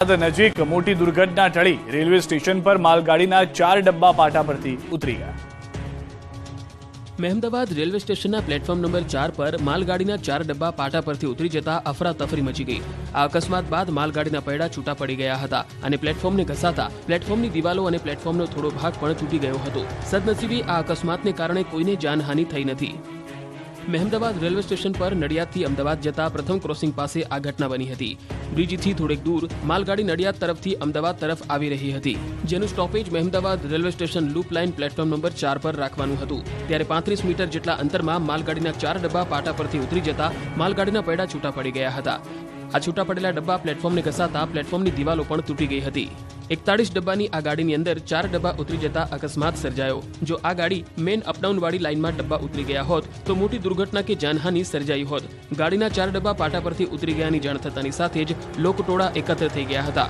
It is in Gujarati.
નજીક મોટી દુર્ઘટના ટળી રેલવે સ્ટેશન પર માલગાડીના 4 ડબ્બા પાટા પરથી ઉતરી ગયા। મહેમદાવાદ રેલવે સ્ટેશનના પ્લેટફોર્મ નંબર 4 પર માલગાડીના 4 ડબ્બા પાટા પરથી ઉતરી જતા અફરાતફરી મચી ગઈ। આ અકસ્માત બાદ માલગાડીના પૈડા છૂટા પડી ગયા હતા અને પ્લેટફોર્મને ઘસાતા પ્લેટફોર્મની દિવાલો અને પ્લેટફોર્મનો થોડો ભાગ પણ તૂટી ગયો હતો। સદનસીબે આ અકસ્માતને કારણે કોઈને જાનહાનિ થઈ નથી। મહેમદાવાદ રેલવે સ્ટેશન પર નડિયાદથી અમદાવાદ જતા પ્રથમ ક્રોસિંગ પાસે આ ઘટના બની હતી। બ્રિજથી થોડેક દૂર માલગાડી નડિયાદ તરફથી અમદાવાદ તરફ આવી રહી હતી, જેનું stoppage Mehmedabad railway station loop line platform number 4 પર રાખવાનું હતું। ત્યારે 35 મીટર જેટલા અંતરમાં માલગાડીના 4 ડબ્બા પાટા પરથી ઉતરી જતા માલગાડીના પૈડા છૂટા પડી ગયા હતા। આ છૂટા પડેલા ડબ્બા પ્લેટફોર્મને ઘસાતા પ્લેટફોર્મની દિવાલો પણ તૂટી ગઈ હતી। 41 ડબ્બાની આ ગાડીની અંદર 4 ડબ્બા ઉતરી જતા અકસ્માત સર્જાયો। જો આ ગાડી મેન અપડાઉન વાળી લાઇનમાં ડબ્બા ઉતરી ગયા હોત તો મોટી દુર્ઘટના કે જાનહાનિ સર્જાઈ હોત। ગાડીના 4 ડબ્બા પાટા પરથી ઉતરી ગયાની જાણ થતાની સાથે જ લોકટોળા એકત્ર થઈ ગયા હતા।